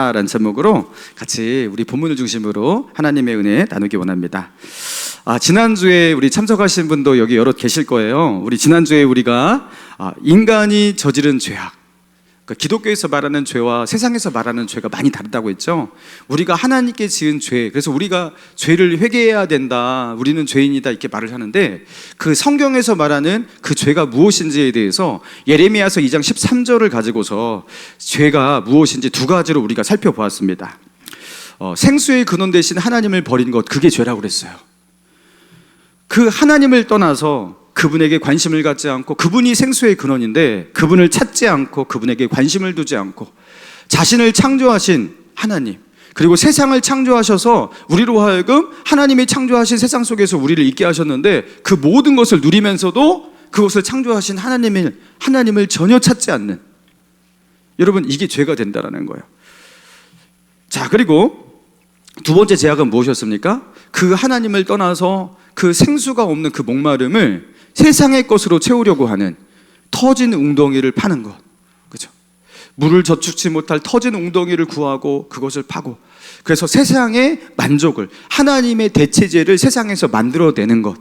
라는 제목으로 같이 우리 본문을 중심으로 하나님의 은혜 나누기 원합니다. 지난주에 우리 참석하신 분도 여기 여럿 계실 거예요. 우리 지난주에 우리가 인간이 저지른 죄악, 그러니까 기독교에서 말하는 죄와 세상에서 말하는 죄가 많이 다르다고 했죠. 우리가 하나님께 지은 죄, 그래서 우리가 죄를 회개해야 된다, 우리는 죄인이다 이렇게 말을 하는데, 그 성경에서 말하는 그 죄가 무엇인지에 대해서 예레미야서 2장 13절을 가지고서 죄가 무엇인지 두 가지로 우리가 살펴보았습니다. 생수의 근원 대신 하나님을 버린 것, 그게 죄라고 그랬어요. 그 하나님을 떠나서 그분에게 관심을 갖지 않고, 그분이 생수의 근원인데 그분을 찾지 않고 그분에게 관심을 두지 않고, 자신을 창조하신 하나님, 그리고 세상을 창조하셔서 우리로 하여금 하나님이 창조하신 세상 속에서 우리를 있게 하셨는데, 그 모든 것을 누리면서도 그것을 창조하신 하나님을 전혀 찾지 않는, 여러분, 이게 죄가 된다라는 거예요. 자, 그리고 두 번째 죄악은 무엇이었습니까? 그 하나님을 떠나서 그 생수가 없는 그 목마름을 세상의 것으로 채우려고 하는 터진 웅덩이를 파는 것, 그죠? 물을 저축치 못할 터진 웅덩이를 구하고 그것을 파고, 그래서 세상의 만족을, 하나님의 대체제를 세상에서 만들어내는 것.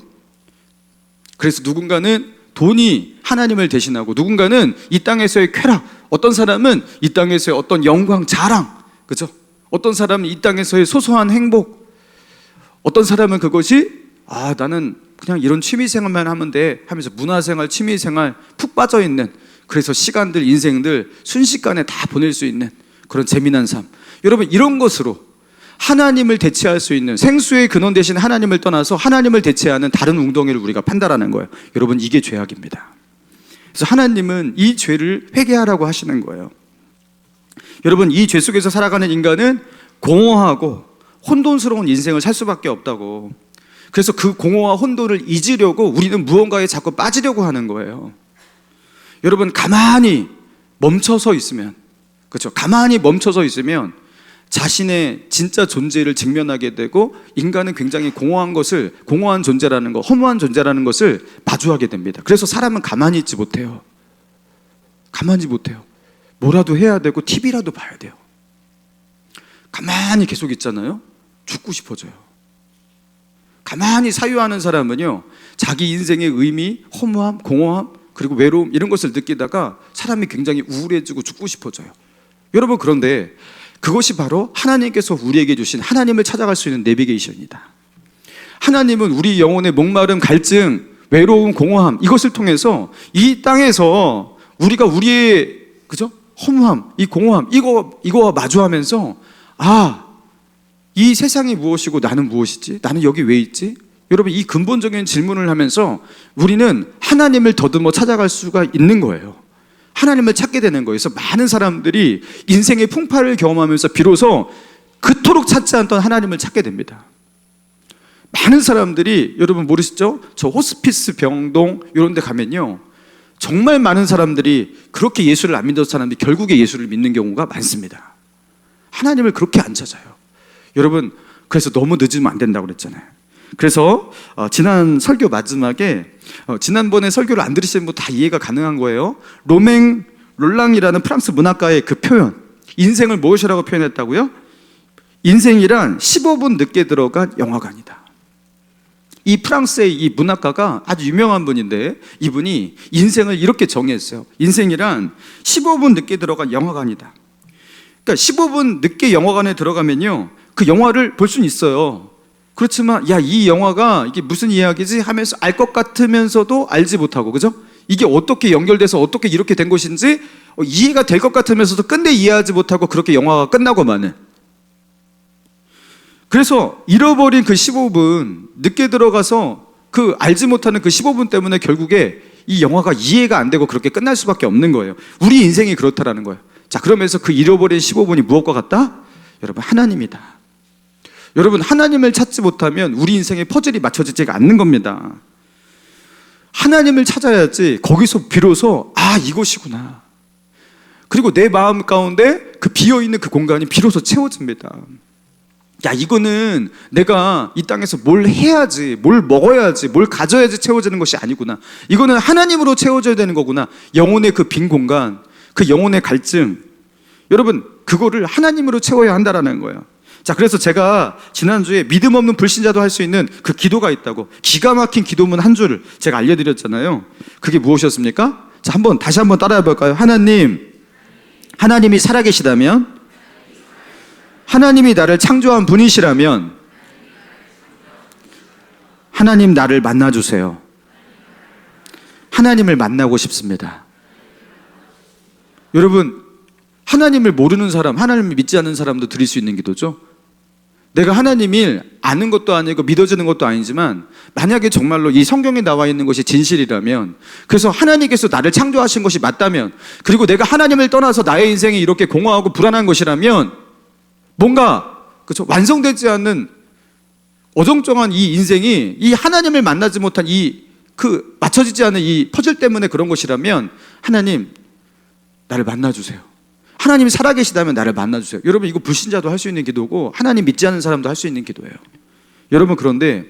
그래서 누군가는 돈이 하나님을 대신하고, 누군가는 이 땅에서의 쾌락, 어떤 사람은 이 땅에서의 어떤 영광, 자랑, 그죠? 어떤 사람은 이 땅에서의 소소한 행복, 어떤 사람은 그것이 나는 그냥 이런 취미생활만 하면 돼 하면서 문화생활, 취미생활 푹 빠져있는, 그래서 시간들, 인생들 순식간에 다 보낼 수 있는 그런 재미난 삶. 여러분, 이런 것으로 하나님을 대체할 수 있는, 생수의 근원 대신 하나님을 떠나서 하나님을 대체하는 다른 웅덩이를 우리가 판다라는 거예요. 여러분, 이게 죄악입니다. 그래서 하나님은 이 죄를 회개하라고 하시는 거예요. 여러분, 이 죄 속에서 살아가는 인간은 공허하고 혼돈스러운 인생을 살 수밖에 없다고. 그래서 그 공허와 혼돈을 잊으려고 우리는 무언가에 자꾸 빠지려고 하는 거예요. 여러분, 가만히 멈춰서 있으면, 그렇죠? 가만히 멈춰서 있으면 자신의 진짜 존재를 직면하게 되고, 인간은 굉장히 공허한 존재라는 것, 허무한 존재라는 것을 마주하게 됩니다. 그래서 사람은 가만히 있지 못해요. 가만히 못해요. 뭐라도 해야 되고 TV라도 봐야 돼요. 가만히 계속 있잖아요. 죽고 싶어져요. 가만히 사유하는 사람은요, 자기 인생의 의미, 허무함, 공허함, 그리고 외로움, 이런 것을 느끼다가 사람이 굉장히 우울해지고 죽고 싶어져요. 여러분, 그런데 그것이 바로 하나님께서 우리에게 주신 하나님을 찾아갈 수 있는 내비게이션이다. 하나님은 우리 영혼의 목마름, 갈증, 외로움, 공허함, 이것을 통해서 이 땅에서 우리가 우리의, 그죠? 허무함, 이 공허함, 이거와 마주하면서, 이 세상이 무엇이고 나는 무엇이지? 나는 여기 왜 있지? 여러분, 이 근본적인 질문을 하면서 우리는 하나님을 더듬어 찾아갈 수가 있는 거예요. 하나님을 찾게 되는 거예요. 그래서 많은 사람들이 인생의 풍파를 경험하면서 비로소 그토록 찾지 않던 하나님을 찾게 됩니다. 많은 사람들이, 여러분 모르시죠? 저 호스피스 병동 이런 데 가면요, 정말 많은 사람들이 그렇게 예수를 안 믿었던 사람들이 결국에 예수를 믿는 경우가 많습니다. 하나님을 그렇게 안 찾아요. 여러분, 그래서 너무 늦으면 안 된다고 그랬잖아요. 그래서 지난 설교 마지막에, 지난번에 설교를 안 들으신 분 다 이해가 가능한 거예요. 로맹 롤랑이라는 프랑스 문학가의 그 표현, 인생을 무엇이라고 표현했다고요? 인생이란 15분 늦게 들어간 영화관이다. 이 프랑스의 이 문학가가 아주 유명한 분인데, 이분이 인생을 이렇게 정의했어요. 인생이란 15분 늦게 들어간 영화관이다. 그러니까 15분 늦게 영화관에 들어가면요, 그 영화를 볼 수는 있어요. 그렇지만 이 영화가 이게 무슨 이야기지 하면서 알 것 같으면서도 알지 못하고, 그죠? 이게 어떻게 연결돼서 어떻게 이렇게 된 것인지 이해가 될 것 같으면서도 끝내 이해하지 못하고 그렇게 영화가 끝나고 마는. 그래서 잃어버린 그 15분, 늦게 들어가서 그 알지 못하는 그 15분 때문에 결국에 이 영화가 이해가 안 되고 그렇게 끝날 수밖에 없는 거예요. 우리 인생이 그렇다라는 거예요. 자, 그러면서 그 잃어버린 15분이 무엇과 같다? 여러분, 하나님이다. 여러분, 하나님을 찾지 못하면 우리 인생의 퍼즐이 맞춰지지가 않는 겁니다. 하나님을 찾아야지 거기서 비로소 이것이구나. 그리고 내 마음 가운데 그 비어있는 그 공간이 비로소 채워집니다. 이거는 내가 이 땅에서 뭘 해야지, 뭘 먹어야지, 뭘 가져야지 채워지는 것이 아니구나. 이거는 하나님으로 채워져야 되는 거구나. 영혼의 그 빈 공간, 그 영혼의 갈증, 여러분, 그거를 하나님으로 채워야 한다라는 거예요. 자, 그래서 제가 지난주에 믿음 없는 불신자도 할 수 있는 그 기도가 있다고, 기가 막힌 기도문 한 줄을 제가 알려드렸잖아요. 그게 무엇이었습니까? 자, 다시 한번 따라해 볼까요? 하나님이 살아계시다면, 하나님이 나를 창조한 분이시라면, 하나님 나를 만나주세요. 하나님을 만나고 싶습니다. 여러분, 하나님을 모르는 사람, 하나님을 믿지 않는 사람도 드릴 수 있는 기도죠. 내가 하나님을 아는 것도 아니고 믿어지는 것도 아니지만, 만약에 정말로 이 성경에 나와 있는 것이 진실이라면, 그래서 하나님께서 나를 창조하신 것이 맞다면, 그리고 내가 하나님을 떠나서 나의 인생이 이렇게 공허하고 불안한 것이라면, 뭔가 그렇죠, 완성되지 않는 어정쩡한 이 인생이 이 하나님을 만나지 못한 맞춰지지 않은 이 퍼즐 때문에 그런 것이라면, 하나님 나를 만나주세요. 하나님이 살아계시다면 나를 만나주세요. 여러분, 이거 불신자도 할 수 있는 기도고 하나님 믿지 않는 사람도 할 수 있는 기도예요. 여러분, 그런데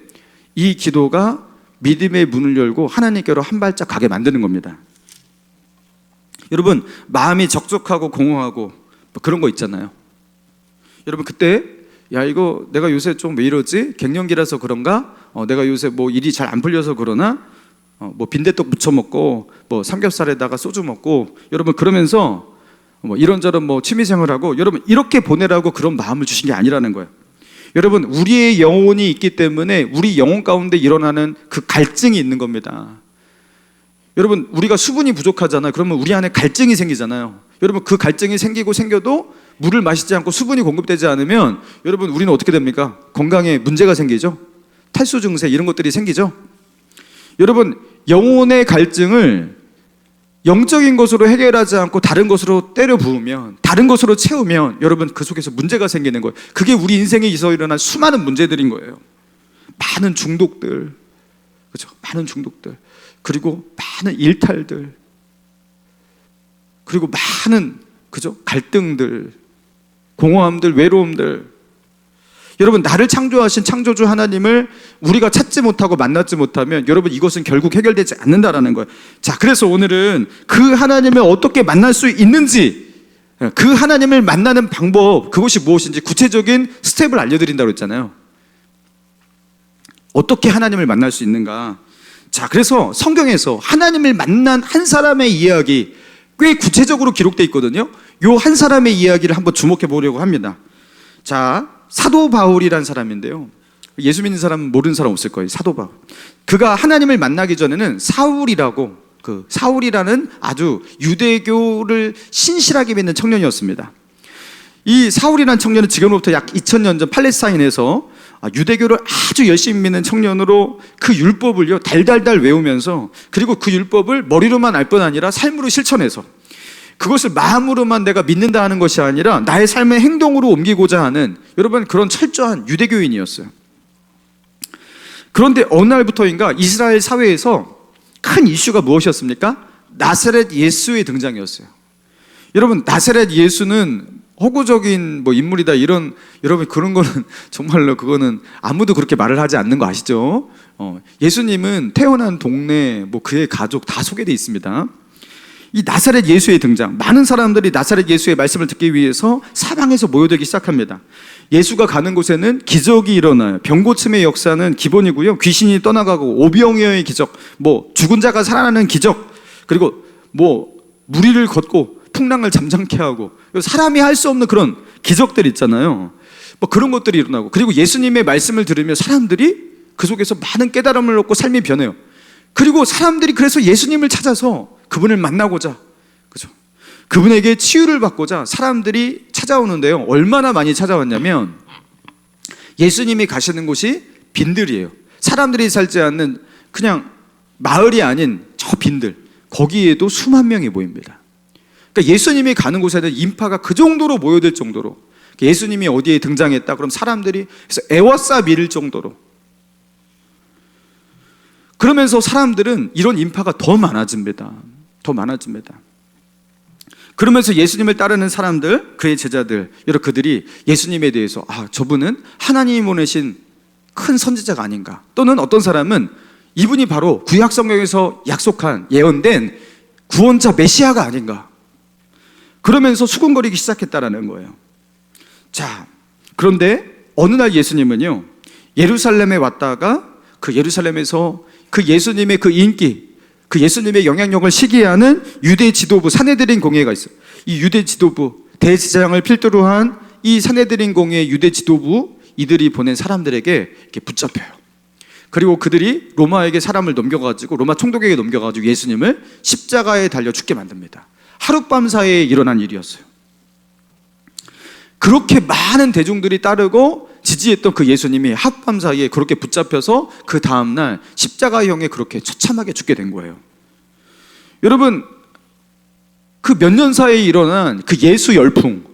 이 기도가 믿음의 문을 열고 하나님께로 한 발짝 가게 만드는 겁니다. 여러분, 마음이 적적하고 공허하고 그런 거 있잖아요. 여러분, 그때 이거 내가 요새 좀 왜 이러지? 갱년기라서 그런가? 내가 요새 뭐 일이 잘 안 풀려서 그러나? 뭐 빈대떡 부쳐 먹고 뭐 삼겹살에다가 소주 먹고, 여러분, 그러면서 뭐 이런저런 뭐 취미생활하고, 여러분, 이렇게 보내라고 그런 마음을 주신 게 아니라는 거예요. 여러분, 우리의 영혼이 있기 때문에 우리 영혼 가운데 일어나는 그 갈증이 있는 겁니다. 여러분, 우리가 수분이 부족하잖아요. 그러면 우리 안에 갈증이 생기잖아요. 여러분, 그 갈증이 생겨도 물을 마시지 않고 수분이 공급되지 않으면, 여러분, 우리는 어떻게 됩니까? 건강에 문제가 생기죠. 탈수 증세 이런 것들이 생기죠. 여러분, 영혼의 갈증을 영적인 것으로 해결하지 않고 다른 것으로 때려 부으면, 다른 것으로 채우면, 여러분, 그 속에서 문제가 생기는 거예요. 그게 우리 인생에 있어 일어난 수많은 문제들인 거예요. 많은 중독들, 그렇죠? 많은 중독들, 그리고 많은 일탈들, 그리고 많은, 그죠? 갈등들, 공허함들, 외로움들. 여러분, 나를 창조하신 창조주 하나님을 우리가 찾지 못하고 만나지 못하면, 여러분, 이것은 결국 해결되지 않는다라는 거예요. 자, 그래서 오늘은 그 하나님을 어떻게 만날 수 있는지, 그 하나님을 만나는 방법, 그것이 무엇인지 구체적인 스텝을 알려드린다고 했잖아요. 어떻게 하나님을 만날 수 있는가? 자, 그래서 성경에서 하나님을 만난 한 사람의 이야기 꽤 구체적으로 기록되어 있거든요. 요 한 사람의 이야기를 한번 주목해 보려고 합니다. 자, 사도 바울이라는 사람인데요, 예수 믿는 사람 모르는 사람 없을 거예요. 사도 바울, 그가 하나님을 만나기 전에는 사울이라고, 사울이라는 아주 유대교를 신실하게 믿는 청년이었습니다. 이 사울이라는 청년은 지금부터 약 2000년 전 팔레스타인에서 유대교를 아주 열심히 믿는 청년으로 그 율법을요 달달달 외우면서, 그리고 그 율법을 머리로만 알 뿐 아니라 삶으로 실천해서, 그것을 마음으로만 내가 믿는다 하는 것이 아니라 나의 삶의 행동으로 옮기고자 하는, 여러분, 그런 철저한 유대교인이었어요. 그런데 어느 날부터인가 이스라엘 사회에서 큰 이슈가 무엇이었습니까? 나사렛 예수의 등장이었어요. 여러분, 나사렛 예수는 허구적인 뭐 인물이다, 이런, 여러분, 그런 거는 정말로 그거는 아무도 그렇게 말을 하지 않는 거 아시죠? 예수님은 태어난 동네, 뭐 그의 가족 다 소개되어 있습니다. 이 나사렛 예수의 등장, 많은 사람들이 나사렛 예수의 말씀을 듣기 위해서 사방에서 모여들기 시작합니다. 예수가 가는 곳에는 기적이 일어나요. 병고침의 역사는 기본이고요, 귀신이 떠나가고 오병이어의 기적, 뭐 죽은 자가 살아나는 기적, 그리고 뭐 무리를 걷고 풍랑을 잠잠케 하고, 사람이 할 수 없는 그런 기적들 있잖아요. 뭐 그런 것들이 일어나고, 그리고 예수님의 말씀을 들으며 사람들이 그 속에서 많은 깨달음을 얻고 삶이 변해요. 그리고 사람들이 그래서 예수님을 찾아서 그분을 만나고자, 그죠? 그분에게 치유를 받고자 사람들이 찾아오는데요, 얼마나 많이 찾아왔냐면, 예수님이 가시는 곳이 빈들이에요. 사람들이 살지 않는 그냥 마을이 아닌 저 빈들, 거기에도 수만 명이 모입니다. 그러니까 예수님이 가는 곳에는 인파가 그 정도로 모여들 정도로, 예수님이 어디에 등장했다 그럼 사람들이 그래서 에워싸 밀 정도로, 그러면서 사람들은 이런 인파가 더 많아집니다. 더 많아집니다. 그러면서 예수님을 따르는 사람들, 그의 제자들, 여러 그들이 예수님에 대해서 저분은 하나님이 보내신 큰 선지자가 아닌가, 또는 어떤 사람은 이분이 바로 구약 성경에서 약속한 예언된 구원자 메시아가 아닌가, 그러면서 수군거리기 시작했다라는 거예요. 자, 그런데 어느 날 예수님은요, 예루살렘에 왔다가 그 예루살렘에서 그 예수님의 그 인기, 그 예수님의 영향력을 시기하는 유대 지도부 산헤드린 공회가 있어요. 이 유대 지도부, 대제사장을 필두로 한 이 산헤드린 공회 유대 지도부, 이들이 보낸 사람들에게 이렇게 붙잡혀요. 그리고 그들이 로마에게 사람을 넘겨가지고, 로마 총독에게 넘겨가지고 예수님을 십자가에 달려 죽게 만듭니다. 하룻밤 사이에 일어난 일이었어요. 그렇게 많은 대중들이 따르고 지지했던 그 예수님이 하룻밤 사이에 그렇게 붙잡혀서 그 다음날 십자가형에 그렇게 처참하게 죽게 된 거예요. 여러분, 그 몇 년 사이에 일어난 그 예수 열풍,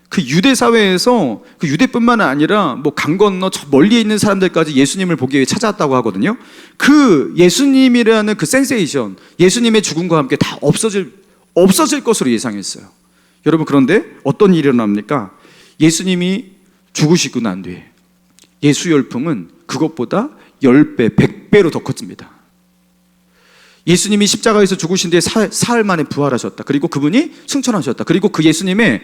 그 유대 사회에서, 그 유대뿐만 아니라 뭐 강 건너 저 멀리에 있는 사람들까지 예수님을 보기 위해 찾아왔다고 하거든요. 그 예수님이라는 그 센세이션, 예수님의 죽음과 함께 다 없어질 것으로 예상했어요. 여러분, 그런데 어떤 일이 일어납니까? 예수님이 죽으시고 난 뒤에 예수 열풍은 그것보다 10배, 100배로 더 커집니다. 예수님이 십자가에서 죽으신 뒤에 사흘 만에 부활하셨다. 그리고 그분이 승천하셨다. 그리고 그 예수님의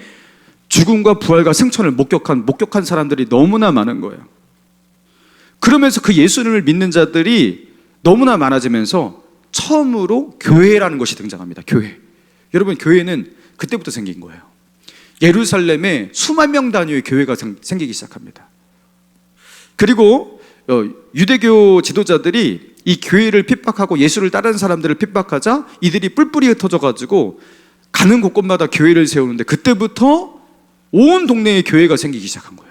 죽음과 부활과 승천을 목격한 사람들이 너무나 많은 거예요. 그러면서 그 예수님을 믿는 자들이 너무나 많아지면서 처음으로 교회라는 것이 등장합니다. 교회. 여러분, 교회는 그때부터 생긴 거예요. 예루살렘에 수만 명 단위의 교회가 생기기 시작합니다. 그리고 유대교 지도자들이 이 교회를 핍박하고 예수를 따르는 사람들을 핍박하자 이들이 뿔뿔이 흩어져가지고 가는 곳곳마다 교회를 세우는데, 그때부터 온 동네에 교회가 생기기 시작한 거예요.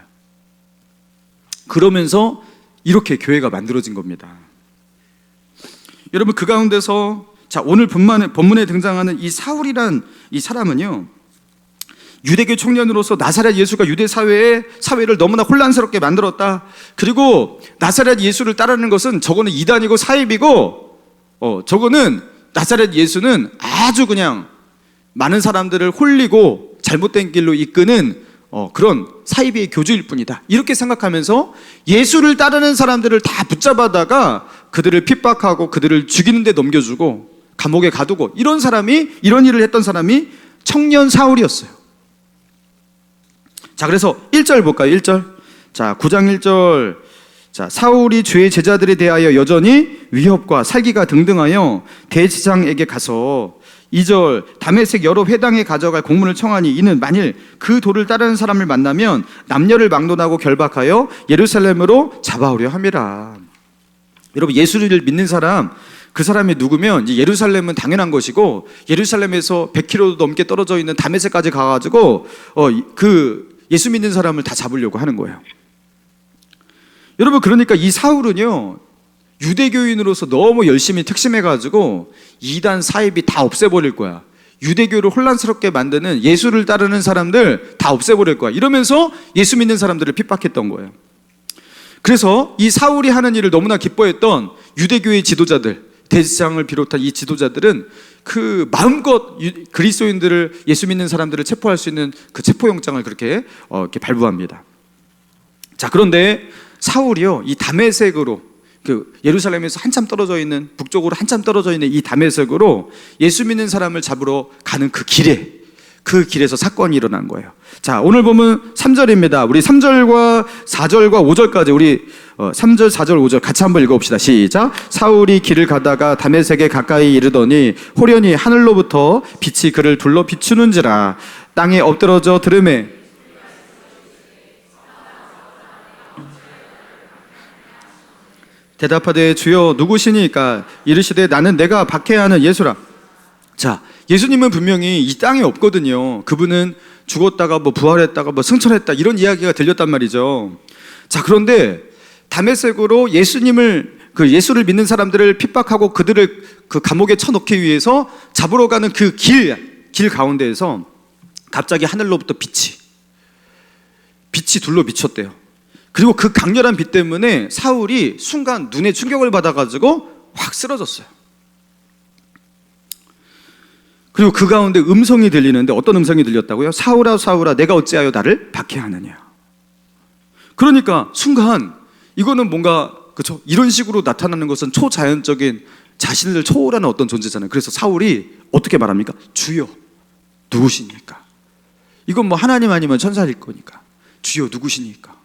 그러면서 이렇게 교회가 만들어진 겁니다. 여러분, 그 가운데서 자, 오늘 본문에 등장하는 이 사울이란 이 사람은요, 유대교 청년으로서 나사렛 예수가 유대 사회를 너무나 혼란스럽게 만들었다. 그리고 나사렛 예수를 따르는 것은 저거는 이단이고 사입이고, 저거는 나사렛 예수는 아주 그냥 많은 사람들을 홀리고 잘못된 길로 이끄는 그런 사이비의 교주일 뿐이다. 이렇게 생각하면서 예수를 따르는 사람들을 다 붙잡아다가 그들을 핍박하고 그들을 죽이는 데 넘겨주고 감옥에 가두고, 이런 일을 했던 사람이 청년 사울이었어요. 자, 그래서 1절 볼까요? 1절. 자, 9장 1절. 자, 사울이 주의 제자들에 대하여 여전히 위협과 살기가 등등하여 대제사장에게 가서 2절, 다메섹 여러 회당에 가져갈 공문을 청하니 이는 만일 그 도를 따르는 사람을 만나면 남녀를 막론하고 결박하여 예루살렘으로 잡아오려 함이라. 여러분, 예수를 믿는 사람, 그 사람이 누구면 이제 예루살렘은 당연한 것이고, 예루살렘에서 100km 넘게 떨어져 있는 다메섹까지 가가지고 그 예수 믿는 사람을 다 잡으려고 하는 거예요. 여러분, 그러니까 이 사울은요, 유대교인으로서 너무 열심히 특심해가지고 이단 사입이 다 없애버릴 거야. 유대교를 혼란스럽게 만드는 예수를 따르는 사람들 다 없애버릴 거야. 이러면서 예수 믿는 사람들을 핍박했던 거예요. 그래서 이 사울이 하는 일을 너무나 기뻐했던 유대교의 지도자들, 대제사장을 비롯한 이 지도자들은 그 마음껏 그리스도인들을, 예수 믿는 사람들을 체포할 수 있는 그 체포영장을 그렇게 이렇게 발부합니다. 자, 그런데 사울이요, 이 다메섹으로, 그 예루살렘에서 한참 떨어져 있는, 북쪽으로 한참 떨어져 있는 이 다메섹으로 예수 믿는 사람을 잡으러 가는 그 길에서 사건이 일어난 거예요. 자, 오늘 보면 3절입니다. 우리 3절과 4절과 5절까지 우리 3절, 4절, 5절 같이 한번 읽어봅시다. 시작. 사울이 길을 가다가 다메섹에 가까이 이르더니 호련히 하늘로부터 빛이 그를 둘러 비추는지라. 땅에 엎드러져 들으매 대답하되 주여 누구시니까? 이르시되 나는 내가 박해하는 예수라. 자, 예수님은 분명히 이 땅에 없거든요. 그분은 죽었다가 뭐 부활했다가 뭐 승천했다, 이런 이야기가 들렸단 말이죠. 자, 그런데 다메섹으로 예수를 믿는 사람들을 핍박하고 그들을 그 감옥에 쳐넣기 위해서 잡으러 가는 그 길 가운데에서 갑자기 하늘로부터 빛이 둘러 비쳤대요. 그리고 그 강렬한 빛 때문에 사울이 순간 눈에 충격을 받아가지고 확 쓰러졌어요. 그리고 그 가운데 음성이 들리는데, 어떤 음성이 들렸다고요? 사울아 사울아 내가 어찌하여 나를 박해하느냐. 그러니까 순간 이거는 뭔가, 그렇죠? 이런 식으로 나타나는 것은 초자연적인, 자신을 초월하는 어떤 존재잖아요. 그래서 사울이 어떻게 말합니까? 주여 누구십니까? 이건 뭐 하나님 아니면 천사일 거니까. 주여 누구시니까.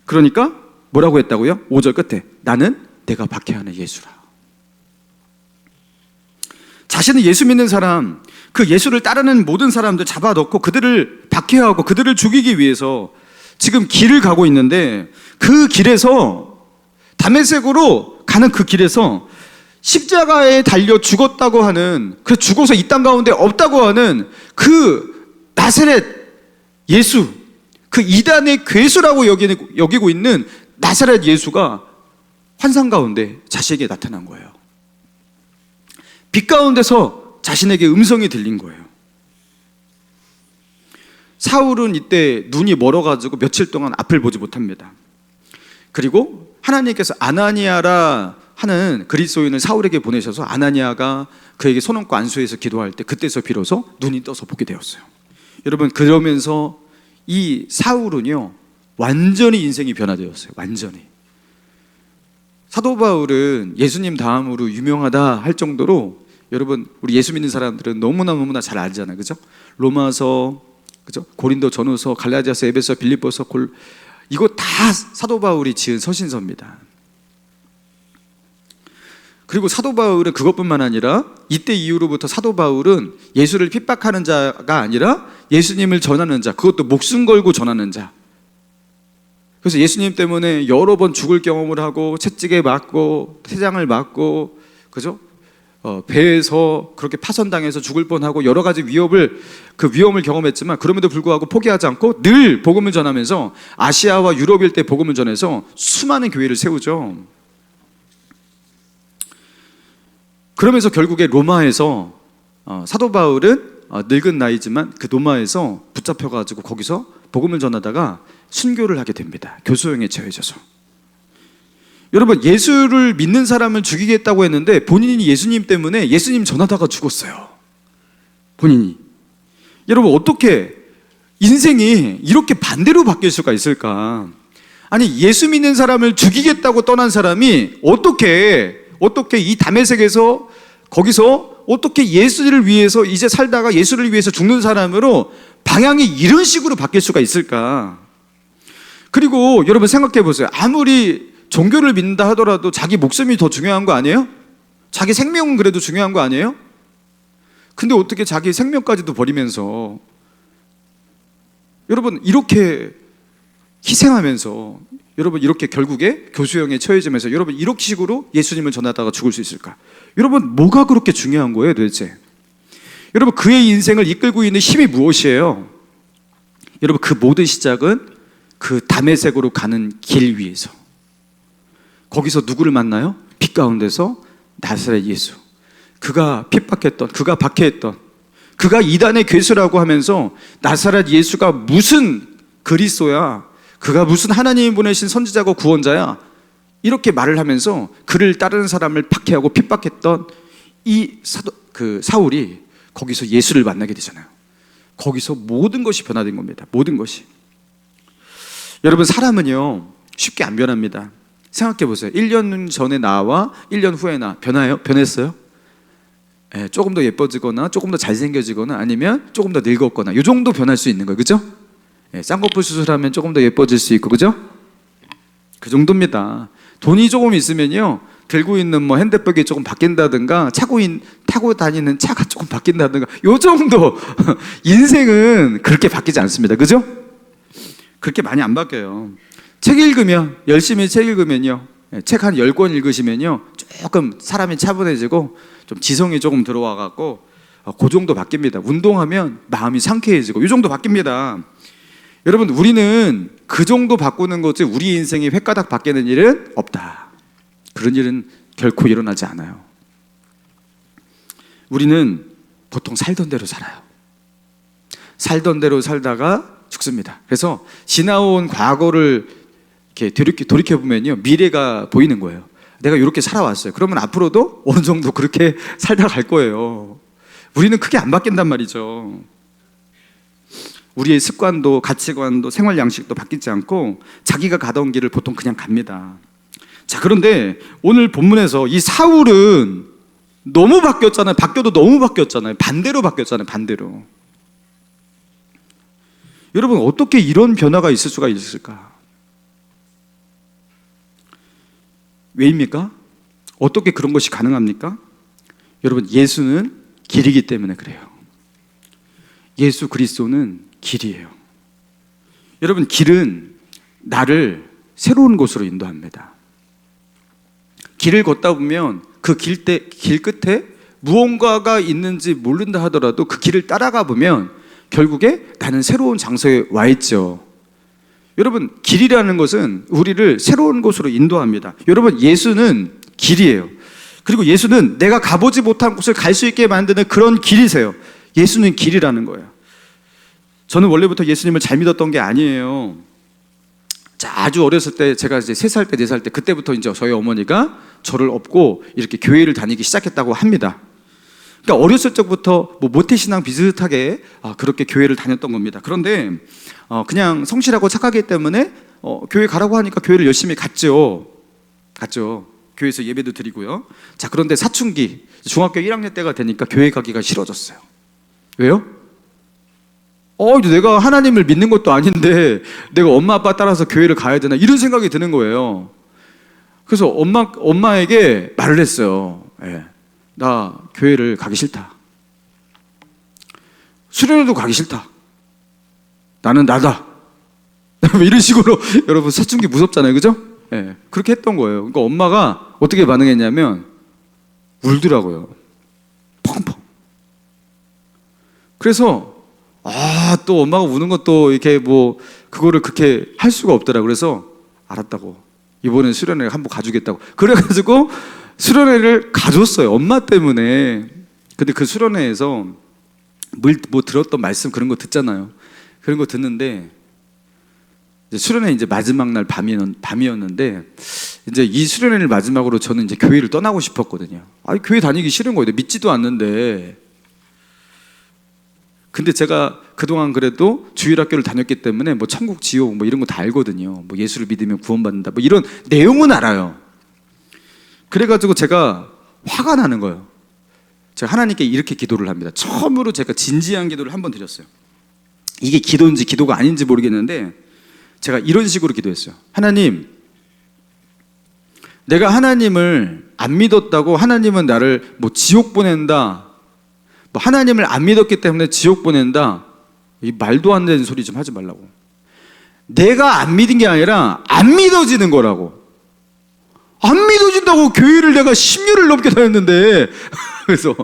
그러니까 뭐라고 했다고요? 5절 끝에 나는 내가 박해하는 예수라. 자신은 예수 믿는 사람, 그 예수를 따르는 모든 사람들 잡아넣고 그들을 박해하고 그들을 죽이기 위해서 지금 길을 가고 있는데, 그 길에서 다메섹으로 가는 그 길에서 십자가에 달려 죽었다고 하는, 그 죽어서 이 땅 가운데 없다고 하는 그 나사렛 예수, 그 이단의 괴수라고 여기고 있는 나사렛 예수가 환상 가운데 자신에게 나타난 거예요. 빛 가운데서 자신에게 음성이 들린 거예요. 사울은 이때 눈이 멀어가지고 며칠 동안 앞을 보지 못합니다. 그리고 하나님께서 아나니아라 하는 그리스도인을 사울에게 보내셔서 아나니아가 그에게 손 얹고 안수해서 기도할 때, 그때서 비로소 눈이 떠서 보게 되었어요. 여러분, 그러면서 이 사울은요 완전히 인생이 변화되었어요. 완전히. 사도 바울은 예수님 다음으로 유명하다 할 정도로, 여러분 우리 예수 믿는 사람들은 너무나 잘 알잖아요. 그죠? 로마서, 그죠? 고린도 전후서, 갈라디아서, 에베소, 빌립보서, 이거 다 사도 바울이 지은 서신서입니다. 그리고 사도 바울은 그것뿐만 아니라 이때 이후로부터 사도 바울은 예수를 핍박하는 자가 아니라 예수님을 전하는 자, 그것도 목숨 걸고 전하는 자. 그래서 예수님 때문에 여러 번 죽을 경험을 하고 채찍에 맞고 태장을 맞고, 그죠? 배에서 그렇게 파손당해서 죽을 뻔하고 여러 가지 그 위험을 경험했지만 그럼에도 불구하고 포기하지 않고 늘 복음을 전하면서 아시아와 유럽 일대 복음을 전해서 수많은 교회를 세우죠. 그러면서 결국에 로마에서 사도 바울은 늙은 나이지만 그 로마에서 붙잡혀가지고 거기서 복음을 전하다가 순교를 하게 됩니다. 교수형에 처해져서. 여러분, 예수를 믿는 사람을 죽이겠다고 했는데 본인이 예수님 때문에 예수님 전하다가 죽었어요. 본인이. 여러분, 어떻게 인생이 이렇게 반대로 바뀔 수가 있을까? 아니, 예수 믿는 사람을 죽이겠다고 떠난 사람이 어떻게 이 다메섹에서 거기서 어떻게 예수를 위해서 이제 살다가 예수를 위해서 죽는 사람으로 방향이 이런 식으로 바뀔 수가 있을까? 그리고 여러분 생각해 보세요. 아무리 종교를 믿는다 하더라도 자기 목숨이 더 중요한 거 아니에요? 자기 생명은 그래도 중요한 거 아니에요? 근데 어떻게 자기 생명까지도 버리면서, 여러분 이렇게 희생하면서, 여러분 이렇게 결국에 교수형에 처해지면서 여러분 이렇게 식으로 예수님을 전하다가 죽을 수 있을까? 여러분 뭐가 그렇게 중요한 거예요 도대체? 여러분 그의 인생을 이끌고 있는 힘이 무엇이에요? 여러분 그 모든 시작은 그 다메섹으로 가는 길 위에서, 거기서 누구를 만나요? 빛 가운데서 나사렛 예수. 그가 핍박했던, 그가 박해했던, 그가 이단의 괴수라고 하면서 나사렛 예수가 무슨 그리스도야, 그가 무슨 하나님이 보내신 선지자고 구원자야, 이렇게 말을 하면서 그를 따르는 사람을 박해하고 핍박했던 사울이 거기서 예수를 만나게 되잖아요. 거기서 모든 것이 변화된 겁니다. 모든 것이. 여러분 사람은요 쉽게 안 변합니다. 생각해 보세요. 1년 전에 나와 1년 후에 나 변해요? 변했어요? 예, 조금 더 예뻐지거나 조금 더 잘생겨지거나 아니면 조금 더 늙었거나 이 정도 변할 수 있는 거예요. 그죠? 예, 쌍꺼풀 수술하면 조금 더 예뻐질 수 있고, 그죠? 그 정도입니다. 돈이 조금 있으면요 들고 있는 뭐 핸드백이 조금 바뀐다든가 타고 다니는 차가 조금 바뀐다든가 요 정도. 인생은 그렇게 바뀌지 않습니다. 그죠? 그렇게 많이 안 바뀌어요. 책 읽으면, 열심히 책 읽으면요, 책 한 10권 읽으시면요 조금 사람이 차분해지고 좀 지성이 조금 들어와 갖고 그 정도 바뀝니다. 운동하면 마음이 상쾌해지고 이 정도 바뀝니다. 여러분 우리는 그 정도 바꾸는 거지 우리 인생이 획가닥 바뀌는 일은 없다. 그런 일은 결코 일어나지 않아요. 우리는 보통 살던 대로 살아요. 살던 대로 살다가 죽습니다. 그래서 지나온 과거를 이렇게 돌이켜보면요 미래가 보이는 거예요. 내가 이렇게 살아왔어요. 그러면 앞으로도 어느 정도 그렇게 살다 갈 거예요. 우리는 크게 안 바뀐단 말이죠. 우리의 습관도 가치관도 생활 양식도 바뀌지 않고 자기가 가던 길을 보통 그냥 갑니다. 자, 그런데 오늘 본문에서 이 사울은 너무 바뀌었잖아요. 바뀌어도 너무 바뀌었잖아요. 반대로 바뀌었잖아요. 반대로. 여러분, 어떻게 이런 변화가 있을 수가 있을까? 왜입니까? 어떻게 그런 것이 가능합니까? 여러분, 예수는 길이기 때문에 그래요. 예수 그리스도는 길이에요. 여러분, 길은 나를 새로운 곳으로 인도합니다. 길을 걷다 보면 그 길 끝에 무언가가 있는지 모른다 하더라도 그 길을 따라가 보면 결국에 나는 새로운 장소에 와 있죠. 여러분, 길이라는 것은 우리를 새로운 곳으로 인도합니다. 여러분, 예수는 길이에요. 그리고 예수는 내가 가보지 못한 곳을 갈 수 있게 만드는 그런 길이세요. 예수는 길이라는 거예요. 저는 원래부터 예수님을 잘 믿었던 게 아니에요. 자, 아주 어렸을 때, 제가 이제 3살 때, 4살 때, 그때부터 이제 저희 어머니가 저를 업고 이렇게 교회를 다니기 시작했다고 합니다. 그러니까 어렸을 적부터 뭐 모태신앙 비슷하게 그렇게 교회를 다녔던 겁니다. 그런데 그냥 성실하고 착하기 때문에 교회 가라고 하니까 교회를 열심히 갔죠. 교회에서 예배도 드리고요. 자, 그런데 사춘기, 중학교 1학년 때가 되니까 교회 가기가 싫어졌어요. 왜요? 내가 하나님을 믿는 것도 아닌데 내가 엄마 아빠 따라서 교회를 가야 되나, 이런 생각이 드는 거예요. 그래서 엄마에게 말을 했어요. 나 교회를 가기 싫다. 수련회도 가기 싫다. 나는 나다. 이런 식으로. 여러분, 사춘기 무섭잖아요, 그죠? 그렇게 했던 거예요. 그러니까 엄마가 어떻게 반응했냐면 울더라고요. 펑펑. 그래서 또 엄마가 우는 것도 이렇게 뭐 그거를 그렇게 할 수가 없더라고요. 그래서 알았다고, 이번엔 수련회 한번 가주겠다고. 그래가지고 수련회를 가줬어요, 엄마 때문에. 근데 그 수련회에서 뭐 들었던 말씀 그런 거 듣잖아요. 그런 거 듣는데 이제 수련회 이제 마지막 날 밤이었는데 이제 이 수련회를 마지막으로 저는 이제 교회를 떠나고 싶었거든요. 교회 다니기 싫은 거예요. 믿지도 않는데. 근데 제가 그동안 그래도 주일학교를 다녔기 때문에 뭐 천국, 지옥 뭐 이런 거 다 알거든요. 뭐 예수를 믿으면 구원받는다, 뭐 이런 내용은 알아요. 그래가지고 제가 화가 나는 거예요. 제가 하나님께 이렇게 기도를 합니다. 처음으로 제가 진지한 기도를 한번 드렸어요. 이게 기도인지 기도가 아닌지 모르겠는데 제가 이런 식으로 기도했어요. 하나님, 내가 하나님을 안 믿었다고 하나님은 나를 뭐 지옥 보낸다, 뭐 하나님을 안 믿었기 때문에 지옥 보낸다, 이 말도 안 되는 소리 좀 하지 말라고. 내가 안 믿은 게 아니라 안 믿어지는 거라고. 안 믿어진다고. 교회를 내가 10년을 넘게 다녔는데. 그래서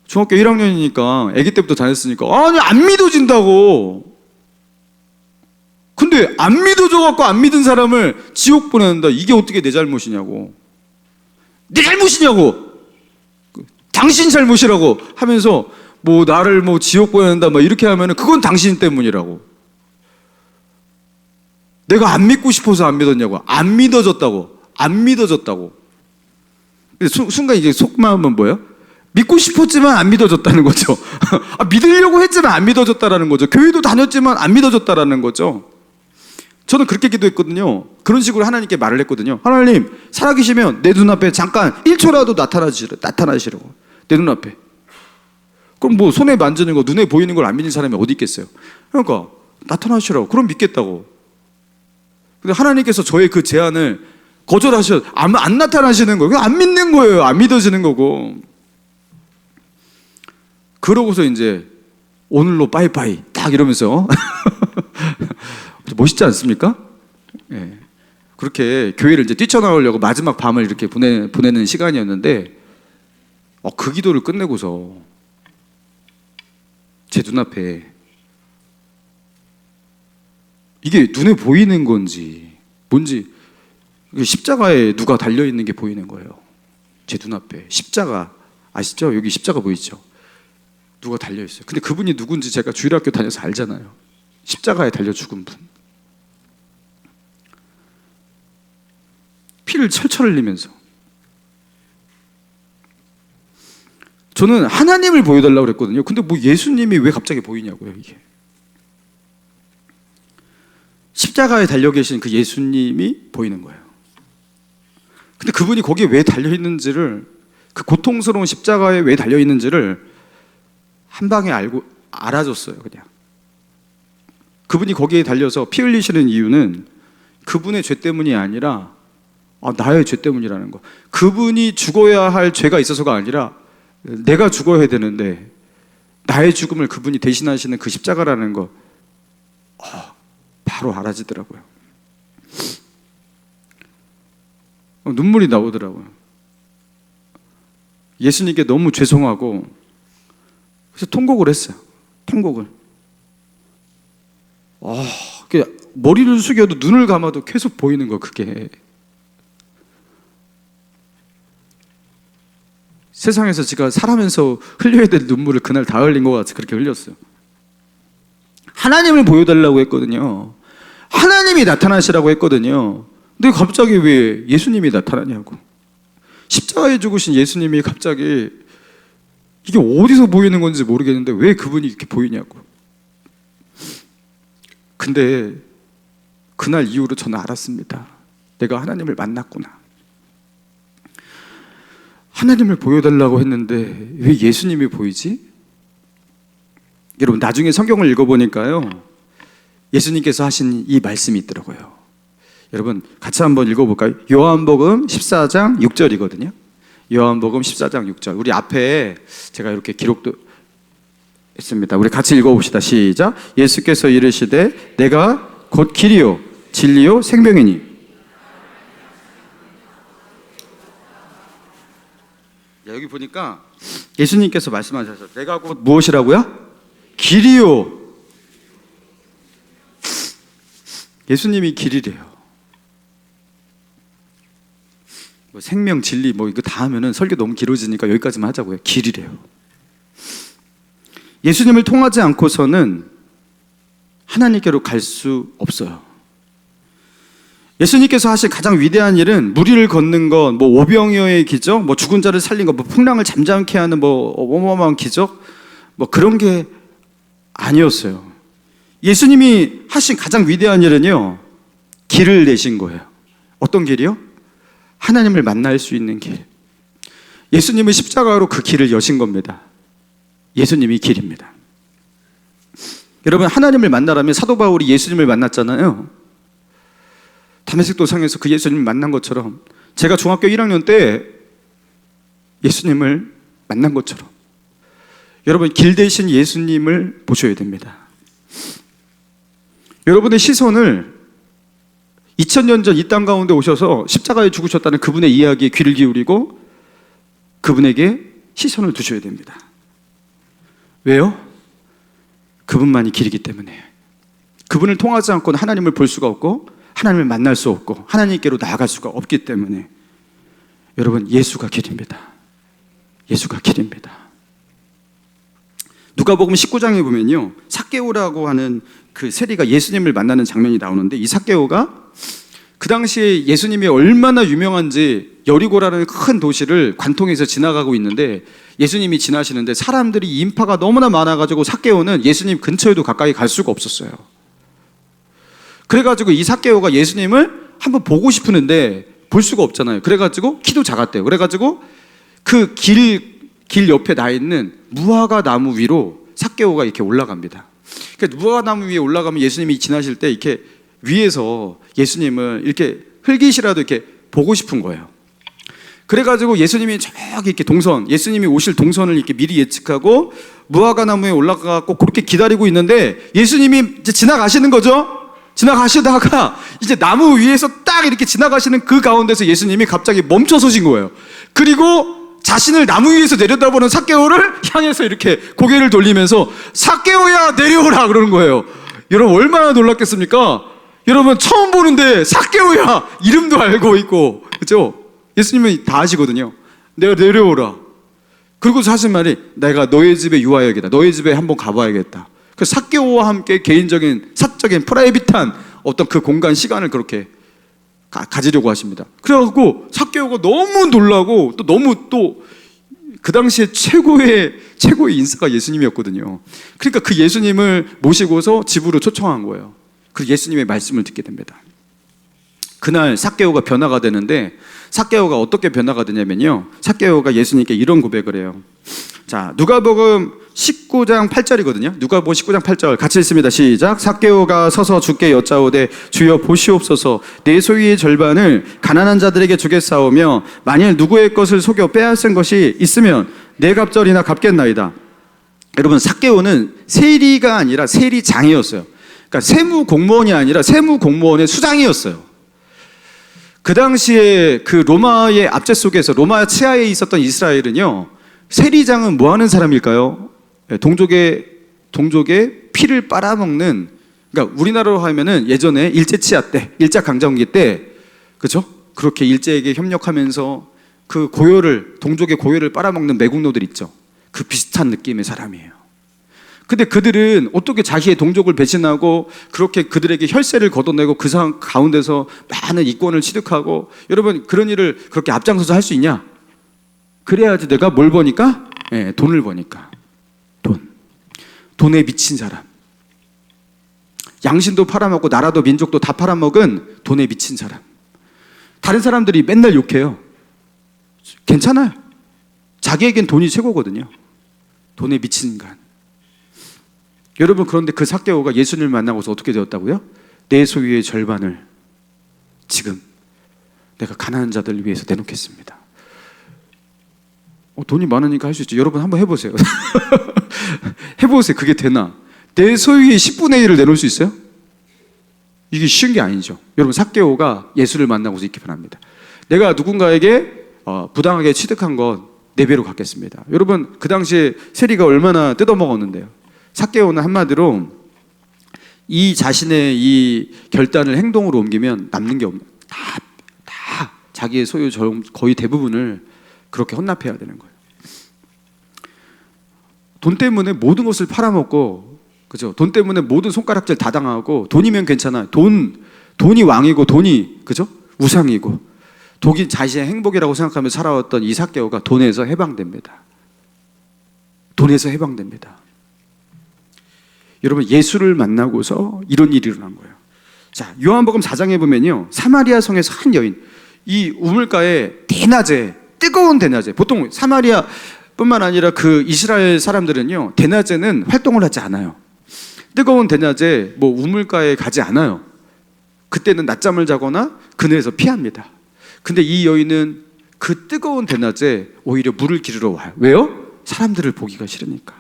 중학교 1학년이니까 아기 때부터 다녔으니까 아니 안 믿어진다고. 근데 안 믿어져갖고 안 믿은 사람을 지옥 보낸다, 이게 어떻게 내 잘못이냐고. 내 잘못이냐고. 당신 잘못이라고 하면서 뭐 나를 뭐 지옥 보낸다 막 이렇게 하면은 그건 당신 때문이라고. 내가 안 믿고 싶어서 안 믿었냐고. 안 믿어졌다고. 근데 순간 이제 속마음은 뭐예요? 믿고 싶었지만 안 믿어졌다는 거죠. 믿으려고 했지만 안 믿어졌다라는 거죠. 교회도 다녔지만 안 믿어졌다라는 거죠. 저는 그렇게 기도했거든요. 그런 식으로 하나님께 말을 했거든요. 하나님, 살아계시면 내 눈앞에 잠깐 1초라도 나타나시라고. 내 눈앞에. 그럼 뭐 손에 만지는 거, 눈에 보이는 걸 안 믿는 사람이 어디 있겠어요? 그러니까 나타나시라고. 그럼 믿겠다고. 근데 하나님께서 저의 그 제안을 거절하셔. 안 나타나시는 거예요. 안 믿는 거예요. 안 믿어지는 거고. 그러고서 이제 오늘로 빠이빠이 딱 이러면서 멋있지 않습니까? 예. 그렇게 교회를 이제 뛰쳐나오려고 마지막 밤을 이렇게 보내는 시간이었는데 그 기도를 끝내고서 제 눈앞에 이게 눈에 보이는 건지 뭔지, 십자가에 누가 달려있는 게 보이는 거예요. 제 눈앞에 십자가, 아시죠? 여기 십자가 보이죠? 누가 달려있어요. 근데 그분이 누군지 제가 주일학교 다녀서 알잖아요. 십자가에 달려 죽은 분. 피를 철철 흘리면서. 저는 하나님을 보여달라고 그랬거든요. 근데 뭐 예수님이 왜 갑자기 보이냐고요, 이게. 십자가에 달려 계신 그 예수님이 보이는 거예요. 근데 그분이 거기에 왜 달려있는지를, 그 고통스러운 십자가에 왜 달려있는지를 한 방에 알아줬어요, 그냥. 그분이 거기에 달려서 피 흘리시는 이유는 그분의 죄 때문이 아니라 나의 죄 때문이라는 거. 그분이 죽어야 할 죄가 있어서가 아니라 내가 죽어야 되는데 나의 죽음을 그분이 대신하시는 그 십자가라는 거 바로 알아지더라고요. 눈물이 나오더라고요. 예수님께 너무 죄송하고 그래서 통곡을 했어요. 통곡을. 머리를 숙여도 눈을 감아도 계속 보이는 거 그게. 세상에서 제가 살아면서 흘려야 될 눈물을 그날 다 흘린 것 같아서 그렇게 흘렸어요. 하나님을 보여달라고 했거든요. 하나님이 나타나시라고 했거든요. 근데 갑자기 왜 예수님이 나타나냐고. 십자가에 죽으신 예수님이 갑자기 이게 어디서 보이는 건지 모르겠는데 왜 그분이 이렇게 보이냐고. 근데 그날 이후로 저는 알았습니다. 내가 하나님을 만났구나. 하나님을 보여달라고 했는데 왜 예수님이 보이지? 여러분 나중에 성경을 읽어보니까요, 예수님께서 하신 이 말씀이 있더라고요. 여러분 같이 한번 읽어볼까요? 요한복음 14장 6절이거든요. 요한복음 14장 6절. 우리 앞에 제가 이렇게 기록도 했습니다. 우리 같이 읽어봅시다. 시작. 예수께서 이르시되 내가 곧 길이요 진리요 생명이니. 여기 보니까 예수님께서 말씀하셔서 내가 곧 무엇이라고요? 길이요. 예수님이 길이래요. 생명, 진리 이거 다 하면은 설교 너무 길어지니까 여기까지만 하자고요. 길이래요. 예수님을 통하지 않고서는 하나님께로 갈 수 없어요. 예수님께서 하실 가장 위대한 일은 무리를 걷는 것, 오병이어의 기적, 죽은 자를 살린 것, 풍랑을 잠잠케 하는 어마어마한 기적, 그런 게 아니었어요. 예수님이 하신 가장 위대한 일은요, 길을 내신 거예요. 어떤 길이요? 하나님을 만날 수 있는 길. 예수님은 십자가로 그 길을 여신 겁니다. 예수님이 길입니다. 여러분 하나님을 만나라면 사도 바울이 예수님을 만났잖아요. 다메섹 도상에서 그 예수님을 만난 것처럼 제가 중학교 1학년 때 예수님을 만난 것처럼 여러분 길 대신 예수님을 보셔야 됩니다. 여러분의 시선을 2000년 전 이 땅 가운데 오셔서 십자가에 죽으셨다는 그분의 이야기에 귀를 기울이고 그분에게 시선을 두셔야 됩니다. 왜요? 그분만이 길이기 때문에. 그분을 통하지 않고는 하나님을 볼 수가 없고 하나님을 만날 수 없고 하나님께로 나아갈 수가 없기 때문에 여러분 예수가 길입니다. 예수가 길입니다. 누가복음 19장에 보면요, 삭개오라고 하는 그 세리가 예수님을 만나는 장면이 나오는데 이 삭개오가 그 당시에 예수님이 얼마나 유명한지 여리고라는 큰 도시를 관통해서 지나가고 있는데 예수님이 지나시는데 사람들이 인파가 너무나 많아가지고 삭개오는 예수님 근처에도 가까이 갈 수가 없었어요. 그래가지고 이 삭개오가 예수님을 한번 보고 싶은데 볼 수가 없잖아요. 그래가지고 키도 작았대요. 그래가지고 그 길 옆에 나 있는 무화과 나무 위로 삭개오가 이렇게 올라갑니다. 그러니까 무화과 나무 위에 올라가면 예수님이 지나실 때 이렇게 위에서 예수님을 이렇게 흙이시라도 이렇게 보고 싶은 거예요. 그래가지고 예수님이 저기 이렇게 예수님이 오실 동선을 이렇게 미리 예측하고 무화과 나무에 올라가고 그렇게 기다리고 있는데 예수님이 이제 지나가시는 거죠. 지나가시다가 이제 나무 위에서 딱 이렇게 지나가시는 그 가운데서 예수님이 갑자기 멈춰 서신 거예요. 그리고 자신을 나무 위에서 내려다보는 삭개오를 향해서 이렇게 고개를 돌리면서 삭개오야 내려오라 그러는 거예요. 여러분 얼마나 놀랐겠습니까? 여러분 처음 보는데 삭개오야 이름도 알고 있고, 그렇죠? 예수님은 다 아시거든요. 내가 내려오라. 그리고 하신 말이 내가 너의 집에 유하여야겠다. 너의 집에 한번 가봐야겠다. 그 삭개오와 함께 개인적인 사적인 프라이빗한 어떤 그 공간 시간을 그렇게 가지려고 하십니다. 그래갖고 삭개오가 너무 놀라고 또 너무 그 당시에 최고의 인사가 예수님이었거든요. 그러니까 그 예수님을 모시고서 집으로 초청한 거예요. 그 예수님의 말씀을 듣게 됩니다. 그날 삭개오가 변화가 되는데 삭개오가 어떻게 변화가 되냐면요, 삭개오가 예수님께 이런 고백을 해요. 자, 누가복음 19장 8절이거든요. 누가복음 19장 8절 같이 읽습니다. 시작. 삭개오가 서서 주께 여짜오되 주여 보시옵소서 내 소유의 절반을 가난한 자들에게 주겠사오며 만일 누구의 것을 속여 빼앗은 것이 있으면 내 갑절이나 갚겠나이다. 여러분, 삭개오는 세리가 아니라 세리장이었어요. 그러니까 세무 공무원이 아니라 세무 공무원의 수장이었어요. 그 당시에 그 로마의 압제 속에서 로마 치하에 있었던 이스라엘은요, 세리장은 뭐 하는 사람일까요? 동족의 피를 빨아먹는, 그러니까 우리나라로 하면은 예전에 일제치하 때, 일제강점기 때, 그죠? 그렇게 일제에게 협력하면서 그 동족의 고요를 빨아먹는 매국노들 있죠. 그 비슷한 느낌의 사람이에요. 근데 그들은 어떻게 자기의 동족을 배신하고 그렇게 그들에게 혈세를 걷어내고 그 상황 가운데서 많은 이권을 취득하고, 여러분 그런 일을 그렇게 앞장서서 할 수 있냐? 그래야지 내가 뭘 버니까? 돈을 버니까. 돈에 미친 사람. 양심도 팔아먹고 나라도 민족도 다 팔아먹은 돈에 미친 사람. 다른 사람들이 맨날 욕해요. 괜찮아요. 자기에겐 돈이 최고거든요. 돈에 미친 인간. 여러분, 그런데 그 삭개오가 예수님을 만나고서 어떻게 되었다고요? 내 소유의 절반을 지금 내가 가난한 자들을 위해서 내놓겠습니다. 돈이 많으니까 할 수 있죠. 여러분 한번 해보세요. 해보세요. 그게 되나? 내 소유의 10분의 1을 내놓을 수 있어요? 이게 쉬운 게 아니죠. 여러분, 삭개오가 예수를 만나고서 이렇게 변합니다. 내가 누군가에게 부당하게 취득한 건 4배로 갚겠습니다. 여러분, 그 당시에 세리가 얼마나 뜯어먹었는데요. 삭개오는 한마디로 이 자신의 이 결단을 행동으로 옮기면 남는 게 없는, 다 자기의 소유 거의 대부분을 그렇게 헌납해야 되는 거예요. 돈 때문에 모든 것을 팔아먹고, 그죠? 돈 때문에 모든 손가락질 다 당하고, 돈이면 괜찮아요. 돈이 왕이고, 돈이, 그죠? 우상이고, 돈이 자신의 행복이라고 생각하며 살아왔던 이 삭개오가 돈에서 해방됩니다. 돈에서 해방됩니다. 여러분, 예수를 만나고서 이런 일이 일어난 거예요. 자, 요한복음 4장에 보면요, 사마리아 성에서 한 여인, 이 우물가에 대낮에, 뜨거운 대낮에, 보통 사마리아 뿐만 아니라 그 이스라엘 사람들은요, 대낮에는 활동을 하지 않아요. 뜨거운 대낮에 뭐 우물가에 가지 않아요. 그때는 낮잠을 자거나 그늘에서 피합니다. 근데 이 여인은 그 뜨거운 대낮에 오히려 물을 기르러 와요. 왜요? 사람들을 보기가 싫으니까.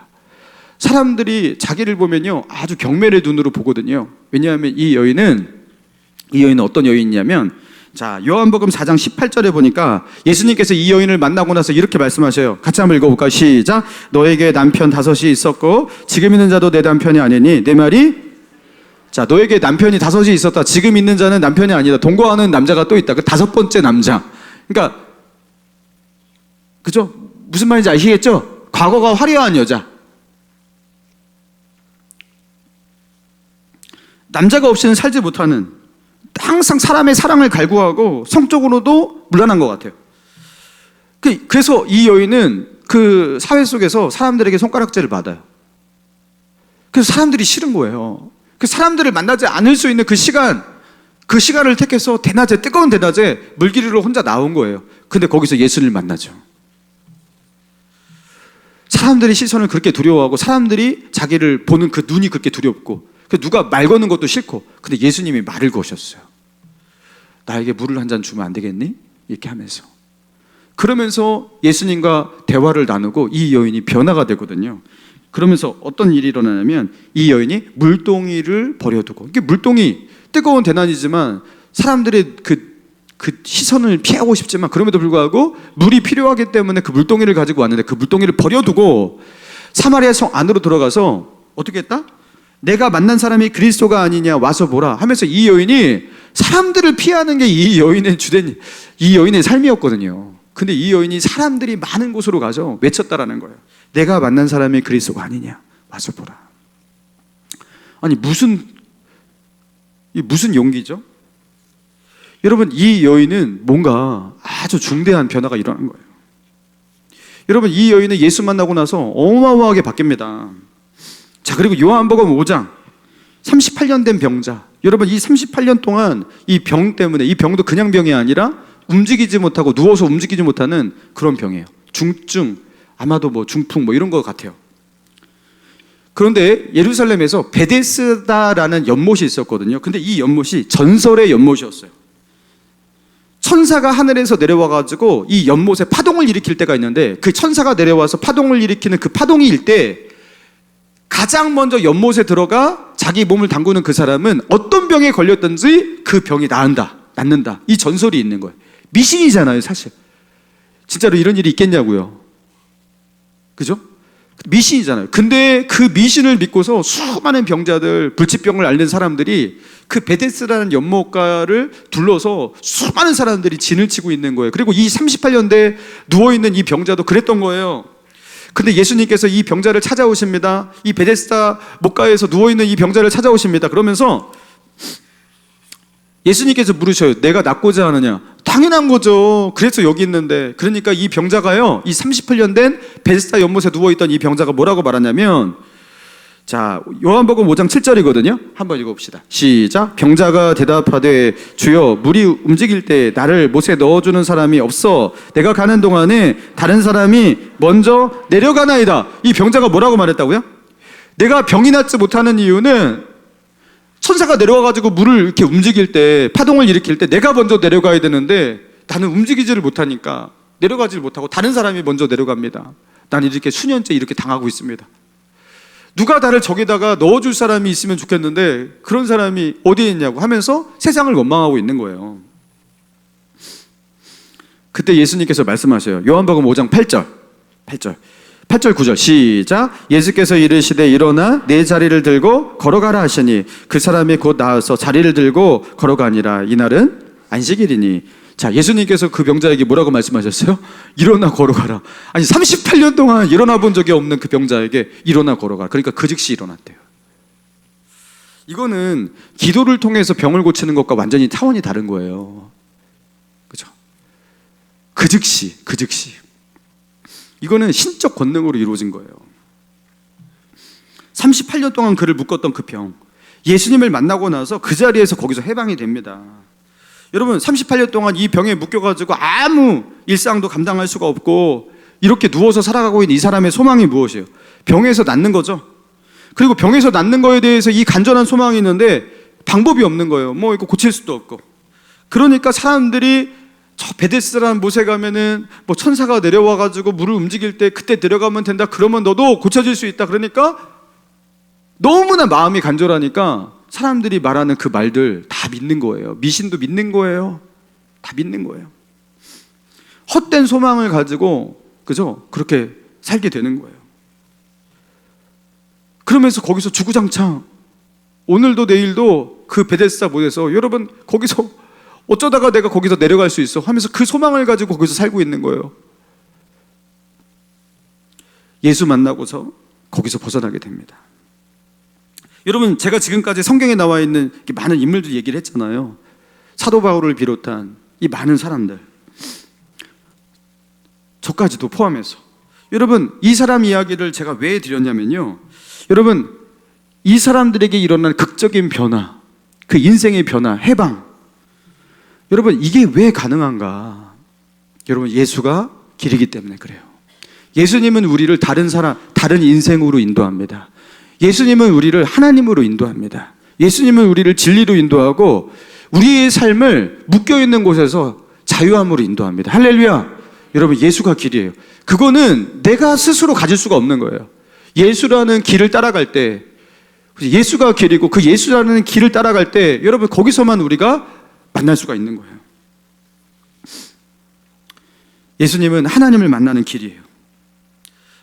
사람들이 자기를 보면요, 아주 경멸의 눈으로 보거든요. 왜냐하면 이 여인은 어떤 여인이냐면, 자, 요한복음 4장 18절에 보니까 예수님께서 이 여인을 만나고 나서 이렇게 말씀하셔요. 같이 한번 읽어볼까요? 시작. 너에게 남편 5이 있었고 지금 있는 자도 내 남편이 아니니 내 말이, 자, 너에게 남편이 5이 있었다. 지금 있는 자는 남편이 아니다. 동거하는 남자가 또 있다. 그 5번째 남자. 그러니까, 그죠? 무슨 말인지 아시겠죠? 과거가 화려한 여자. 남자가 없이는 살지 못하는, 항상 사람의 사랑을 갈구하고 성적으로도 문란한 것 같아요. 그래서 이 여인은 그 사회 속에서 사람들에게 손가락질을 받아요. 그래서 사람들이 싫은 거예요. 그 사람들을 만나지 않을 수 있는 그 시간을 택해서 대낮에, 뜨거운 대낮에 물기르러 혼자 나온 거예요. 근데 거기서 예수를 만나죠. 사람들이 시선을 그렇게 두려워하고, 사람들이 자기를 보는 그 눈이 그렇게 두렵고, 누가 말 거는 것도 싫고, 근데 예수님이 말을 거셨어요. 나에게 물을 한 잔 주면 안 되겠니? 이렇게 하면서. 그러면서 예수님과 대화를 나누고 이 여인이 변화가 되거든요. 그러면서 어떤 일이 일어나냐면, 이 여인이 물동이를 버려두고, 이게 물동이 뜨거운 대낮이지만 사람들의 그 시선을 피하고 싶지만, 그럼에도 불구하고 물이 필요하기 때문에 그 물동이를 가지고 왔는데, 그 물동이를 버려두고 사마리아 성 안으로 들어가서 어떻게 했다? 내가 만난 사람이 그리스도가 아니냐, 와서 보라 하면서, 이 여인이 사람들을 피하는 게 이 여인의 삶이었거든요. 근데 이 여인이 사람들이 많은 곳으로 가서 외쳤다라는 거예요. 내가 만난 사람이 그리스도가 아니냐, 와서 보라. 아니, 무슨 용기죠? 여러분, 이 여인은 뭔가 아주 중대한 변화가 일어난 거예요. 여러분, 이 여인은 예수 만나고 나서 어마어마하게 바뀝니다. 자, 그리고 요한복음 5장 38년 된 병자. 여러분, 이 38년 동안 이 병 때문에, 이 병도 그냥 병이 아니라 움직이지 못하고 누워서 움직이지 못하는 그런 병이에요. 중증, 아마도 뭐 중풍 뭐 이런 것 같아요. 그런데 예루살렘에서 베데스다라는 연못이 있었거든요. 근데 이 연못이 전설의 연못이었어요. 천사가 하늘에서 내려와가지고 이 연못에 파동을 일으킬 때가 있는데, 그 천사가 내려와서 파동을 일으키는 그 파동이 일 때 가장 먼저 연못에 들어가 자기 몸을 담그는 그 사람은 어떤 병에 걸렸든지 그 병이 낫는다. 이 전설이 있는 거예요. 미신이잖아요, 사실. 진짜로 이런 일이 있겠냐고요. 그죠? 미신이잖아요. 근데 그 미신을 믿고서 수많은 병자들, 불치병을 앓는 사람들이 그 베데스라는 연못가를 둘러서 수많은 사람들이 진을 치고 있는 거예요. 그리고 이 38년대 누워있는 이 병자도 그랬던 거예요. 근데 예수님께서 이 병자를 찾아오십니다. 이 베데스다 못가에서 누워있는 이 병자를 찾아오십니다. 그러면서 예수님께서 물으셔요. 내가 낫고자 하느냐? 당연한 거죠. 그래서 여기 있는데. 그러니까 이 병자가요, 이 38년 된 베데스다 연못에 누워있던 이 병자가 뭐라고 말하냐면, 자, 요한복음 5장 7절이거든요. 한번 읽어봅시다. 시작. 병자가 대답하되 주여, 물이 움직일 때 나를 못에 넣어주는 사람이 없어 내가 가는 동안에 다른 사람이 먼저 내려가나이다. 이 병자가 뭐라고 말했다고요? 내가 병이 낫지 못하는 이유는 천사가 내려와가지고 물을 이렇게 움직일 때, 파동을 일으킬 때 내가 먼저 내려가야 되는데 나는 움직이지를 못하니까 내려가지를 못하고 다른 사람이 먼저 내려갑니다. 난 이렇게 수년째 이렇게 당하고 있습니다. 누가 나를 저기다가 넣어줄 사람이 있으면 좋겠는데 그런 사람이 어디에 있냐고 하면서 세상을 원망하고 있는 거예요. 그때 예수님께서 말씀하셔요. 요한복음 5장 8절 9절 시작. 예수께서 이르시되 일어나 내 자리를 들고 걸어가라 하시니 그 사람이 곧 나와서 자리를 들고 걸어가니라. 이날은 안식일이니. 자, 예수님께서 그 병자에게 뭐라고 말씀하셨어요? 일어나 걸어가라. 아니 38년 동안 일어나 본 적이 없는 그 병자에게 일어나 걸어가라. 그러니까 그 즉시 일어났대요. 이거는 기도를 통해서 병을 고치는 것과 완전히 차원이 다른 거예요. 그죠? 그 즉시 이거는 신적 권능으로 이루어진 거예요. 38년 동안 그를 묶었던 그 병, 예수님을 만나고 나서 그 자리에서 거기서 해방이 됩니다. 여러분, 38년 동안 이 병에 묶여가지고 아무 일상도 감당할 수가 없고 이렇게 누워서 살아가고 있는 이 사람의 소망이 무엇이에요? 병에서 낫는 거죠. 그리고 병에서 낫는 거에 대해서 이 간절한 소망이 있는데 방법이 없는 거예요. 뭐 이거 고칠 수도 없고. 그러니까 사람들이 저 베데스다라는 못에 가면은 뭐 천사가 내려와가지고 물을 움직일 때 그때 내려가면 된다. 그러면 너도 고쳐질 수 있다. 그러니까 너무나 마음이 간절하니까 사람들이 말하는 그 말들 다 믿는 거예요. 미신도 믿는 거예요. 다 믿는 거예요. 헛된 소망을 가지고, 그죠? 그렇게 살게 되는 거예요. 그러면서 거기서 주구장창 오늘도 내일도 그 베데스다 못에서, 여러분 거기서 어쩌다가 내가 거기서 내려갈 수 있어 하면서 그 소망을 가지고 거기서 살고 있는 거예요. 예수 만나고서 거기서 벗어나게 됩니다. 여러분, 제가 지금까지 성경에 나와 있는 많은 인물들 얘기를 했잖아요. 사도 바울을 비롯한 이 많은 사람들, 저까지도 포함해서. 여러분, 이 사람 이야기를 제가 왜 드렸냐면요, 여러분, 이 사람들에게 일어난 극적인 변화, 그 인생의 변화, 해방, 여러분 이게 왜 가능한가? 여러분, 예수가 길이기 때문에 그래요. 예수님은 우리를 다른 인생으로 인도합니다. 예수님은 우리를 하나님으로 인도합니다. 예수님은 우리를 진리로 인도하고 우리의 삶을 묶여있는 곳에서 자유함으로 인도합니다. 할렐루야. 여러분, 예수가 길이에요. 그거는 내가 스스로 가질 수가 없는 거예요. 예수라는 길을 따라갈 때, 예수가 길이고 그 예수라는 길을 따라갈 때 여러분 거기서만 우리가 만날 수가 있는 거예요. 예수님은 하나님을 만나는 길이에요.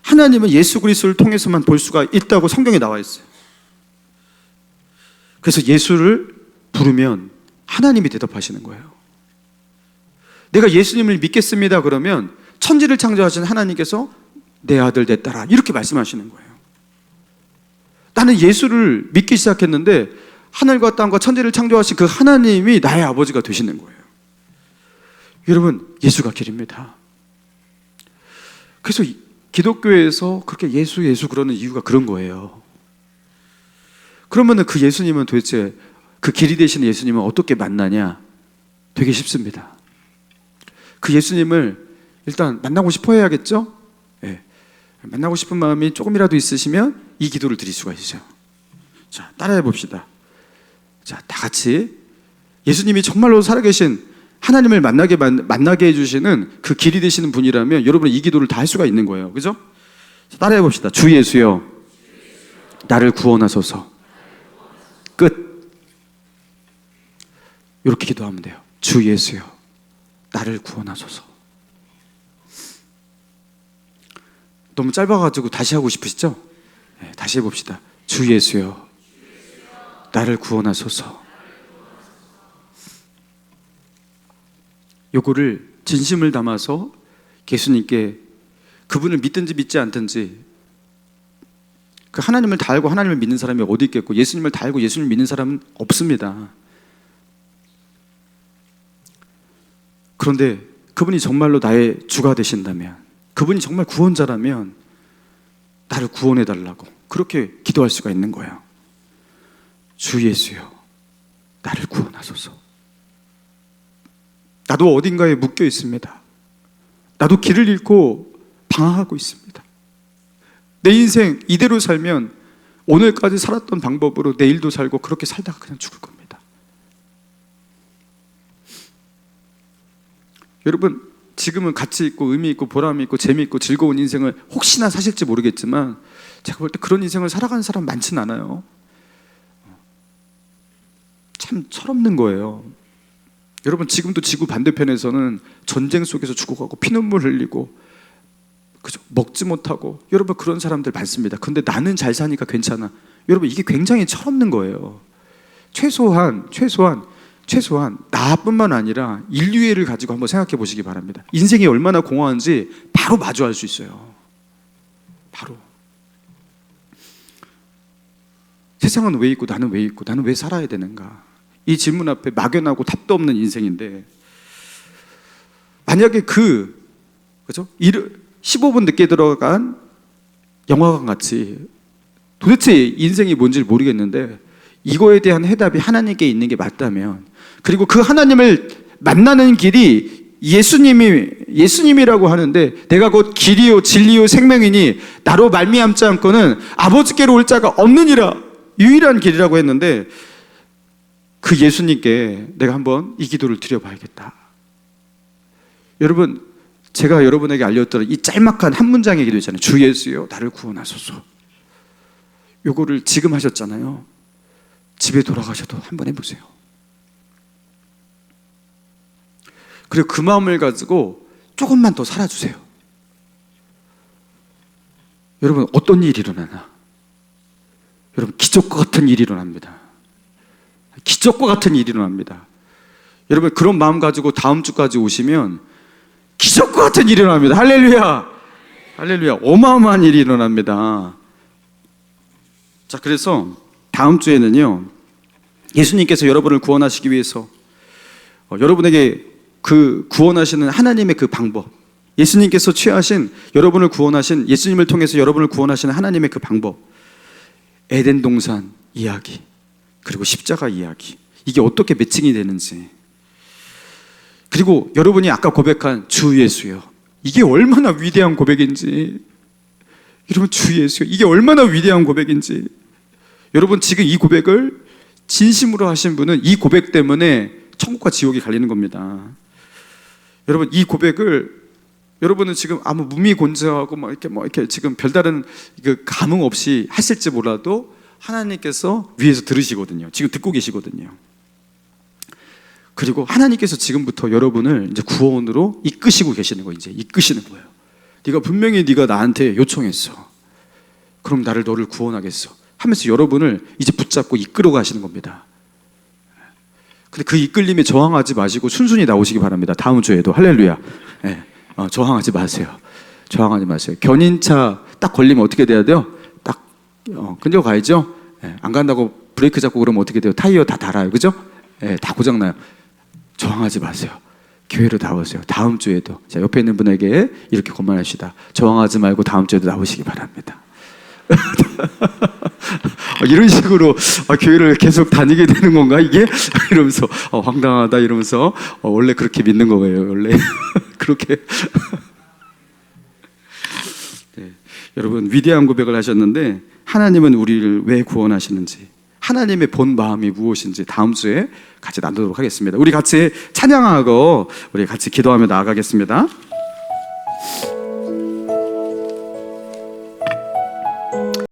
하나님은 예수 그리스도를 통해서만 볼 수가 있다고 성경에 나와 있어요. 그래서 예수를 부르면 하나님이 대답하시는 거예요. 내가 예수님을 믿겠습니다 그러면 천지를 창조하신 하나님께서 내 아들 내 딸아 이렇게 말씀하시는 거예요. 나는 예수를 믿기 시작했는데 하늘과 땅과 천지를 창조하신 그 하나님이 나의 아버지가 되시는 거예요. 여러분, 예수가 길입니다. 그래서 기독교에서 그렇게 예수 그러는 이유가 그런 거예요. 그러면 그 예수님은 도대체, 그 길이 되시는 예수님은 어떻게 만나냐? 되게 쉽습니다. 그 예수님을 일단 만나고 싶어 해야겠죠? 네. 만나고 싶은 마음이 조금이라도 있으시면 이 기도를 드릴 수가 있어요. 자, 따라해 봅시다. 자, 다 같이 예수님이 정말로 살아계신 하나님을 만나게 해주시는 그 길이 되시는 분이라면 여러분은 이 기도를 다 할 수가 있는 거예요. 그죠? 따라해 봅시다. 주 예수여, 나를 구원하소서. 끝. 이렇게 기도하면 돼요. 주 예수여, 나를 구원하소서. 너무 짧아가지고 다시 하고 싶으시죠? 네, 다시 해봅시다. 주 예수여, 나를 구원하소서. 요거를 진심을 담아서 예수님께, 그분을 믿든지 믿지 않든지, 그 하나님을 다 알고 하나님을 믿는 사람이 어디 있겠고 예수님을 다 알고 예수님을 믿는 사람은 없습니다. 그런데 그분이 정말로 나의 주가 되신다면, 그분이 정말 구원자라면 나를 구원해 달라고 그렇게 기도할 수가 있는 거예요. 주 예수여, 나를 구원하소서. 나도 어딘가에 묶여 있습니다. 나도 길을 잃고 방황하고 있습니다. 내 인생 이대로 살면 오늘까지 살았던 방법으로 내일도 살고 그렇게 살다가 그냥 죽을 겁니다. 여러분, 지금은 가치 있고 의미 있고 보람 있고 재미 있고 즐거운 인생을 혹시나 사실지 모르겠지만 제가 볼 때 그런 인생을 살아가는 사람 많진 않아요. 참 철없는 거예요. 여러분, 지금도 지구 반대편에서는 전쟁 속에서 죽어가고 피눈물 흘리고 그죠? 먹지 못하고, 여러분 그런 사람들 많습니다. 근데 나는 잘 사니까 괜찮아. 여러분, 이게 굉장히 철없는 거예요. 최소한 나뿐만 아니라 인류애를 가지고 한번 생각해 보시기 바랍니다. 인생이 얼마나 공허한지 바로 마주할 수 있어요. 바로. 세상은 왜 있고 나는 왜 있고 나는 왜 살아야 되는가? 이 질문 앞에 막연하고 답도 없는 인생인데, 만약에 그죠? 15분 늦게 들어간 영화관 같이 도대체 인생이 뭔지 모르겠는데 이거에 대한 해답이 하나님께 있는 게 맞다면, 그리고 그 하나님을 만나는 길이 예수님이라고 하는데, 내가 곧 길이요 진리요 생명이니 나로 말미암지 않고는 아버지께로 올 자가 없느니라, 유일한 길이라고 했는데, 그 예수님께 내가 한번 이 기도를 드려봐야겠다. 여러분, 제가 여러분에게 알려드린 이 짤막한 한 문장의 기도 있잖아요. 주 예수여, 나를 구원하소서. 요거를 지금 하셨잖아요. 집에 돌아가셔도 한번 해보세요. 그리고 그 마음을 가지고 조금만 더 살아주세요. 여러분, 어떤 일이 일어나나? 여러분, 기적과 같은 일이 일어납니다. 기적과 같은 일이 일어납니다. 여러분, 그런 마음 가지고 다음 주까지 오시면 기적과 같은 일이 일어납니다. 할렐루야! 할렐루야! 어마어마한 일이 일어납니다. 자, 그래서 다음 주에는요, 예수님께서 여러분을 구원하시기 위해서 여러분에게 그 구원하시는 하나님의 그 방법, 예수님께서 취하신 여러분을 구원하신, 예수님을 통해서 여러분을 구원하시는 하나님의 그 방법, 에덴 동산 이야기, 그리고 십자가 이야기, 이게 어떻게 매칭이 되는지, 그리고 여러분이 아까 고백한 주 예수요, 이게 얼마나 위대한 고백인지, 여러분 주 예수요, 이게 얼마나 위대한 고백인지, 여러분 지금 이 고백을 진심으로 하신 분은 이 고백 때문에 천국과 지옥이 갈리는 겁니다. 여러분, 이 고백을 여러분은 지금 아무 무미곤자하고 뭐 이렇게 지금 별다른 그 감흥 없이 하실지 몰라도 하나님께서 위에서 들으시거든요. 지금 듣고 계시거든요. 그리고 하나님께서 지금부터 여러분을 이제 구원으로 이끄시고 계시는 거예요. 이제 이끄시는 거예요. 네가 분명히 네가 나한테 요청했어. 그럼 너를 구원하겠어 하면서 여러분을 이제 붙잡고 이끌어 가시는 겁니다. 근데 그 이끌림에 저항하지 마시고 순순히 나오시기 바랍니다. 다음 주에도. 할렐루야. 네. 저항하지 마세요. 저항하지 마세요. 견인차 딱 걸리면 어떻게 돼야 돼요? 딱 끈적 가야죠. 네. 안 간다고 브레이크 잡고 그러면 어떻게 돼요? 타이어 다 달아요. 그죠? 네. 다 고장나요. 저항하지 마세요. 교회로 나오세요. 다음 주에도. 자, 옆에 있는 분에게 이렇게 권면합시다. 저항하지 말고 다음 주에도 나오시기 바랍니다. 이런 식으로 교회를 계속 다니게 되는 건가 이게? 이러면서 황당하다 이러면서 원래 그렇게 믿는 거예요. 원래 그렇게. 네. 여러분 위대한 고백을 하셨는데 하나님은 우리를 왜 구원하시는지, 하나님의 본 마음이 무엇인지 다음 주에 같이 나누도록 하겠습니다. 우리 같이 찬양하고 우리 같이 기도하며 나아가겠습니다.